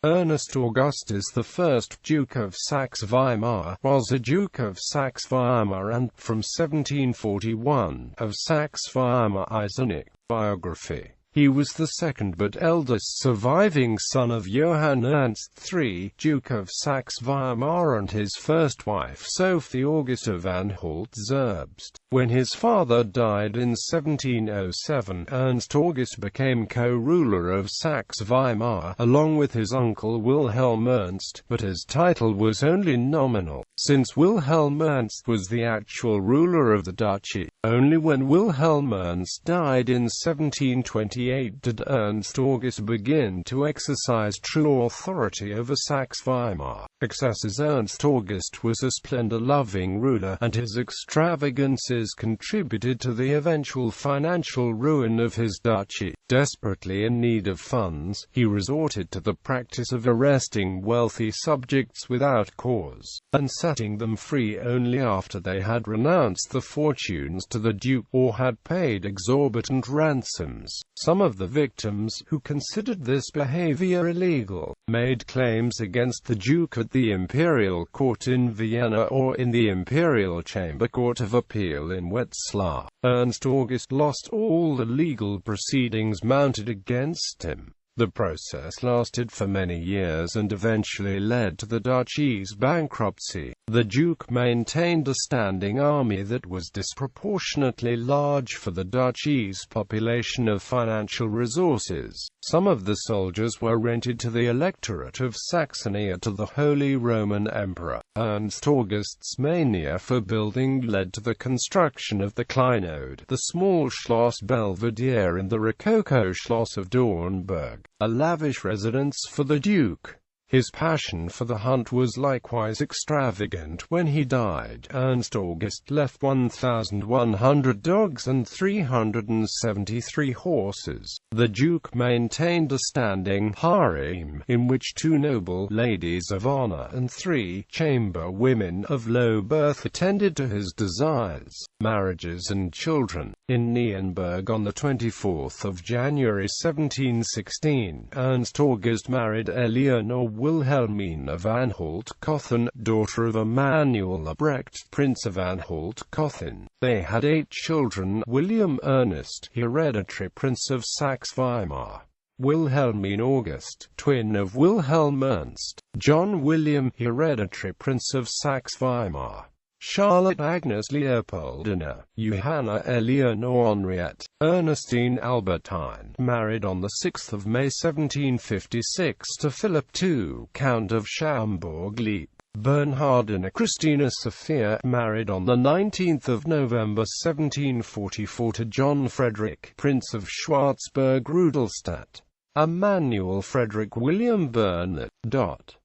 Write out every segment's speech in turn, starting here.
Ernest Augustus I, Duke of Saxe-Weimar, was a Duke of Saxe-Weimar and, from 1741, of Saxe-Weimar-Eisenach. Biography. He was the second but eldest surviving son of Johann Ernst III, Duke of Saxe-Weimar, and his first wife Sophie Augusta van Holtz-Zerbst. When his father died in 1707, Ernst August became co-ruler of Saxe-Weimar, along with his uncle Wilhelm Ernst, but his title was only nominal, since Wilhelm Ernst was the actual ruler of the duchy. Only when Wilhelm Ernst died in 1728 did Ernst August begin to exercise true authority over Saxe-Weimar. As Ernst August was a splendor-loving ruler, and his extravagances contributed to the eventual financial ruin of his duchy. Desperately in need of funds, he resorted to the practice of arresting wealthy subjects without cause, and setting them free only after they had renounced the fortunes to the Duke, or had paid exorbitant ransoms. Some of the victims, who considered this behavior illegal, made claims against the Duke at the Imperial Court in Vienna or in the Imperial Chamber Court of Appeal in Wetzlar. Ernst August lost all the legal proceedings mounted against him. The process lasted for many years and eventually led to the duchy's bankruptcy. The Duke maintained a standing army that was disproportionately large for the duchy's population of financial resources. Some of the soldiers were rented to the electorate of Saxony or to the Holy Roman Emperor. Ernst August's mania for building led to the construction of the Kleinode, the small Schloss Belvedere in the Rococo Schloss of Dornburg, a lavish residence for the Duke. His passion for the hunt was likewise extravagant. When he died, Ernst August left 1,100 dogs and 373 horses. The Duke maintained a standing harem, in which 2 noble ladies of honor and 3 chamber women of low birth attended to his desires, marriages and children. In Nuremberg on 24 January 1716, Ernst August married Eleanor Wilhelmina van Holt-Cothen, daughter of Emanuel Albrecht, Prince of Anhalt-Cothen. They had 8 children: William Ernest, hereditary Prince of Saxe-Weimar; Wilhelmine August, twin of Wilhelm Ernst; John William, hereditary Prince of Saxe-Weimar; Charlotte Agnes Leopoldina, Johanna Eleanor Henriette, Ernestine Albertine, married on 6 May 1756 to Philip II, Count of Schaumburg-Lippe; Bernhardina Christina Sophia, married on 19 November 1744 to John Frederick, Prince of Schwarzburg-Rudolstadt; Emmanuel Frederick William Bernard.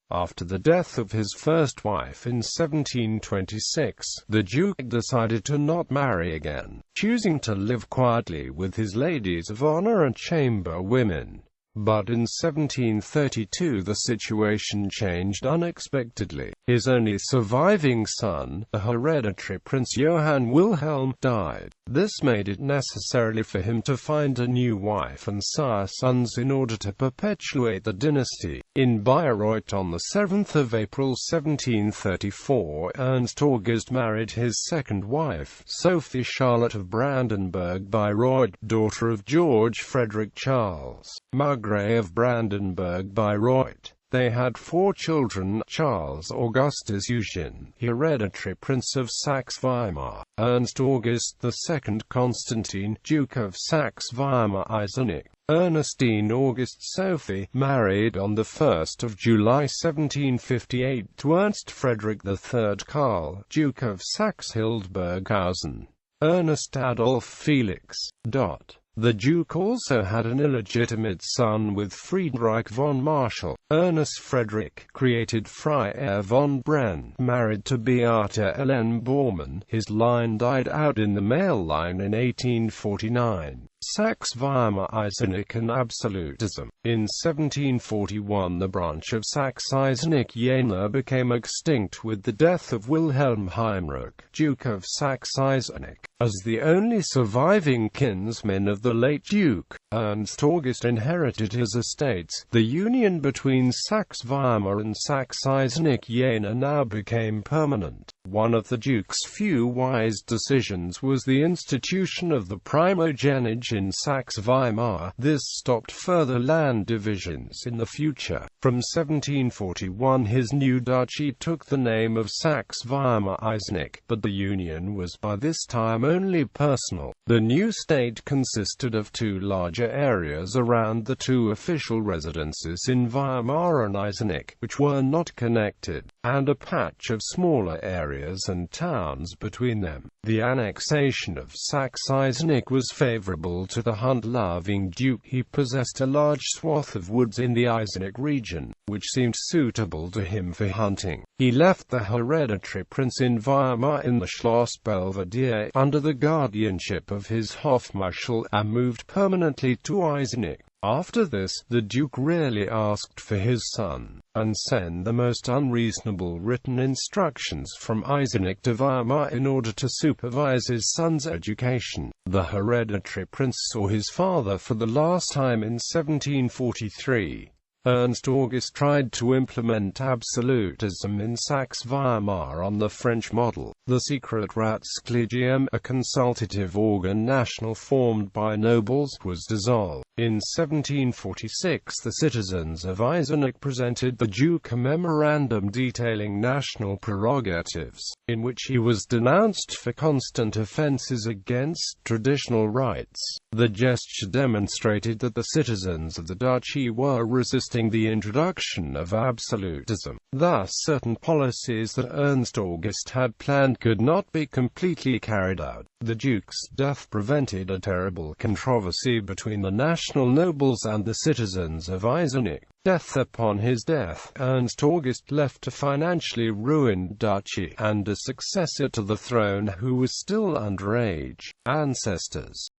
After the death of his first wife in 1726, the Duke decided to not marry again, choosing to live quietly with his ladies of honor and chamber women. But in 1732 the situation changed unexpectedly. His only surviving son, the hereditary Prince Johann Wilhelm, died. This made it necessary for him to find a new wife and sire sons in order to perpetuate the dynasty. In Bayreuth on 7 April 1734, Ernst August married his second wife, Sophie Charlotte of Brandenburg-Bayreuth, daughter of George Frederick Charles, Margrave of Brandenburg-Bayreuth. They had 4 children: Charles Augustus Eugen, hereditary Prince of Saxe-Weimar; Ernst August II Constantine, Duke of Saxe-Weimar-Eisenach; Ernestine August Sophie, married on 1 July 1758 to Ernst Frederick III Karl, Duke of Saxe-Hildburghausen; Ernest Adolf Felix. The Duke also had an illegitimate son with Friedrich von Marschall. Ernest Frederick, created Freiherr von Brenn, married to Beate Helene Bormann. His line died out in the male line in 1849. Saxe-Weimar-Eisenach and absolutism. In 1741 the branch of Saxe-Eisenach-Jena became extinct with the death of Wilhelm Heinrich, Duke of Saxe-Eisenach. As the only surviving kinsman of the late Duke, Ernst August inherited his estates. The union between Saxe-Weimar and Saxe-Eisenach now became permanent. One of the Duke's few wise decisions was the institution of the primogeniture in Saxe-Weimar. This stopped further land divisions in the future. From 1741 his new duchy took the name of Saxe-Weimar-Eisenach, but the union was by this time only personal. The new state consisted of two larger areas around the two official residences in Weimar and Eisenach, which were not connected, and a patch of smaller areas and towns between them. The annexation of Saxe-Eisenach was favorable to the hunt-loving duke. He possessed a large swath of woods in the Eisenach region, which seemed suitable to him for hunting. He left the hereditary prince in Weimar in the Schloss Belvedere under the guardianship of his Hofmarschall and moved permanently to Eisenach. After this, the Duke rarely asked for his son, and sent the most unreasonable written instructions from Eisenach to Weimar in order to supervise his son's education. The hereditary prince saw his father for the last time in 1743. Ernst August tried to implement absolutism in Saxe-Weimar on the French model. The secret Ratskollegium, a consultative organ national formed by nobles, was dissolved. In 1746 the citizens of Eisenach presented the Duke a memorandum detailing national prerogatives, in which he was denounced for constant offences against traditional rights. The gesture demonstrated that the citizens of the duchy were resisting the introduction of absolutism. Thus certain policies that Ernst August had planned could not be completely carried out. The Duke's death prevented a terrible controversy between the national nobles and the citizens of Eisenach. Upon his death, Ernst August left a financially ruined duchy, and a successor to the throne who was still underage. Ancestors